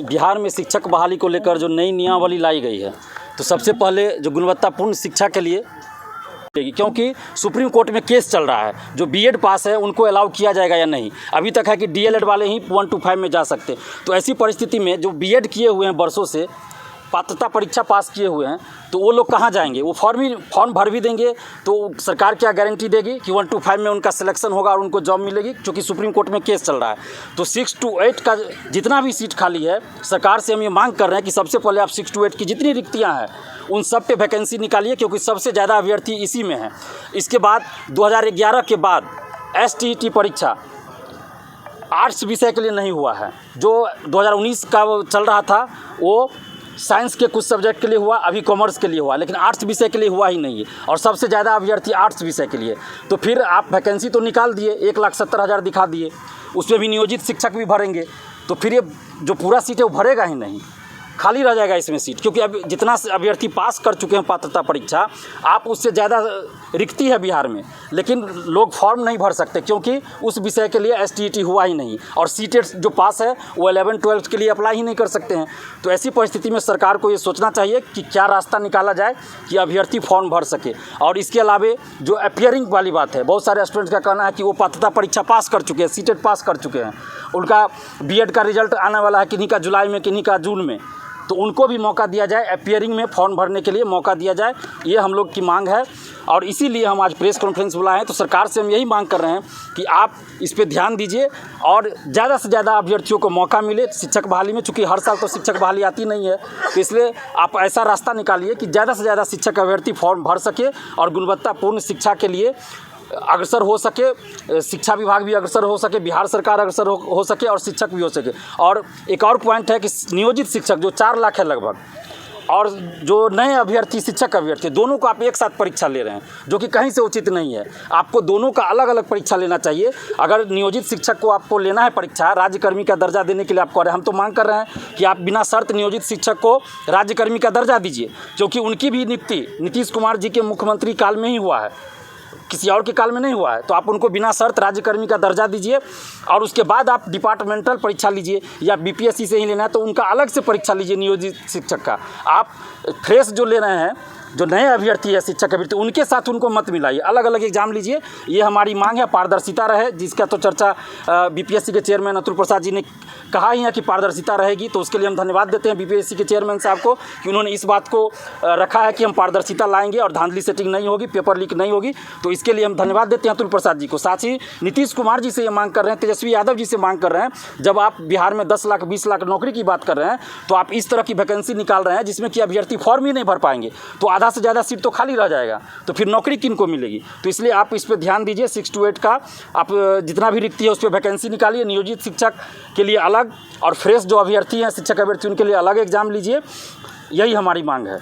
बिहार में शिक्षक बहाली को लेकर जो नई नियमावली लाई गई है, तो सबसे पहले जो गुणवत्तापूर्ण शिक्षा के लिए, क्योंकि सुप्रीम कोर्ट में केस चल रहा है, जो बीएड पास है उनको अलाउ किया जाएगा या नहीं। अभी तक है कि डीएलएड वाले ही 1 to 5 में जा सकते। तो ऐसी परिस्थिति में जो बीएड किए हुए हैं, वर्षों से पात्रता परीक्षा पास किए हुए हैं, तो वो लोग कहाँ जाएंगे? वो फॉर्म भर भी देंगे तो सरकार क्या गारंटी देगी कि 1 to 5 में उनका सिलेक्शन होगा और उनको जॉब मिलेगी? क्योंकि सुप्रीम कोर्ट में केस चल रहा है। तो 6 to 8 का जितना भी सीट खाली है, सरकार से हम ये मांग कर रहे हैं कि सबसे पहले आप 6 to 8 की जितनी रिक्तियाँ हैं उन सब पे वैकेंसी निकालिए, क्योंकि सबसे ज़्यादा अभ्यर्थी इसी में हैं। इसके बाद 2011 के बाद STET परीक्षा आर्ट्स विषय के लिए नहीं हुआ है। जो 2019 का चल रहा था वो साइंस के कुछ सब्जेक्ट के लिए हुआ, अभी कॉमर्स के लिए हुआ, लेकिन आर्ट्स विषय के लिए हुआ ही नहीं है, और सबसे ज़्यादा अभ्यर्थी आर्ट्स विषय के लिए। तो फिर आप वैकेंसी तो निकाल दिए, 1,70,000 दिखा दिए, उसमें भी नियोजित शिक्षक भी भरेंगे, तो फिर ये जो पूरा सीट है वो भरेगा ही नहीं, खाली रह जाएगा इसमें सीट। क्योंकि अब जितना अभ्यर्थी पास कर चुके हैं पात्रता परीक्षा, आप उससे ज़्यादा रिक्ति है बिहार में, लेकिन लोग फॉर्म नहीं भर सकते क्योंकि उस विषय के लिए STET हुआ ही नहीं, और सीटेट जो पास है वो 11-12 के लिए अप्लाई ही नहीं कर सकते हैं। तो ऐसी परिस्थिति में सरकार को ये सोचना चाहिए कि क्या रास्ता निकाला जाए कि अभ्यर्थी फॉर्म भर सके। और इसके अलावा जो अपियरिंग वाली बात है, बहुत सारे स्टूडेंट्स का कहना है कि वो पात्रता परीक्षा पास कर चुके हैं, सीटेट पास कर चुके हैं, उनका बीएड का रिजल्ट आने वाला है, किन्हीं का जुलाई में, किन्हीं का जून में, तो उनको भी मौका दिया जाए, अपियरिंग में फॉर्म भरने के लिए मौका दिया जाए। ये हम लोग की मांग है, और इसीलिए हम आज प्रेस कॉन्फ्रेंस बुलाए हैं। तो सरकार से हम यही मांग कर रहे हैं कि आप इस पे ध्यान दीजिए और ज़्यादा से ज़्यादा अभ्यर्थियों को मौका मिले शिक्षक बहाली में। चूँकि हर साल तो शिक्षक बहाली आती नहीं है, तो इसलिए आप ऐसा रास्ता निकालिए कि ज़्यादा से ज़्यादा शिक्षक अभ्यर्थी फॉर्म भर सके और गुणवत्तापूर्ण शिक्षा के लिए अग्रसर हो सके, शिक्षा विभाग भी अग्रसर हो सके, बिहार सरकार अग्रसर हो सके, और शिक्षक भी हो सके। और एक और पॉइंट है कि नियोजित शिक्षक जो 4 लाख है लगभग, और जो नए अभ्यर्थी शिक्षक अभ्यर्थी, दोनों को आप एक साथ परीक्षा ले रहे हैं, जो कि कहीं से उचित नहीं है। आपको दोनों का अलग अलग परीक्षा लेना चाहिए। अगर नियोजित शिक्षक को आपको लेना है परीक्षा, राज्यकर्मी का दर्जा देने के लिए आप कह रहे हैं, हम तो मांग कर रहे हैं कि आप बिना शर्त नियोजित शिक्षक को राज्यकर्मी का दर्जा दीजिए, क्योंकि उनकी भी नियुक्ति नीतीश कुमार जी के मुख्यमंत्री काल में ही हुआ है, किसी और के काल में नहीं हुआ है। तो आप उनको बिना शर्त राज्यकर्मी का दर्जा दीजिए, और उसके बाद आप डिपार्टमेंटल परीक्षा लीजिए, या BPSC से ही लेना है तो उनका अलग से परीक्षा लीजिए नियोजित शिक्षक का। आप फ्रेश जो ले रहे हैं, जो नए अभ्यर्थी है शिक्षक अभ्यर्थी, उनके साथ उनको मत मिलाइए, अलग अलग एग्जाम लीजिए। ये हमारी मांग है, पारदर्शिता रहे, जिसका तो चर्चा BPSC के चेयरमैन अतुल प्रसाद जी ने कहा ही है कि पारदर्शिता रहेगी। तो उसके लिए हम धन्यवाद देते हैं BPSC के चेयरमैन साहब को कि उन्होंने इस बात को रखा है कि हम पारदर्शिता लाएंगे और धांधली सेटिंग नहीं होगी, पेपर लीक नहीं होगी। तो इसके लिए हम धन्यवाद देते हैं अतुल प्रसाद जी को। साथ ही नीतीश कुमार जी से ये मांग कर रहे हैं, तेजस्वी यादव जी से मांग कर रहे हैं, जब आप बिहार में 10 लाख 20 लाख नौकरी की बात कर रहे हैं, तो आप इस तरह की वैकेंसी निकाल रहे हैं जिसमें कि अभ्यर्थी फॉर्म ही नहीं भर पाएंगे, तो आधा से ज़्यादा सीट तो खाली रह जाएगा, तो फिर नौकरी किन को मिलेगी? तो इसलिए आप इस पर ध्यान दीजिए। 6 to 8 का आप जितना भी रिक्ति है उस पर वैकेंसी निकालिए, नियोजित शिक्षक के लिए अलग, और फ्रेश जो अभ्यर्थी हैं शिक्षक अभ्यर्थी उनके लिए अलग एग्जाम लीजिए। यही हमारी मांग है।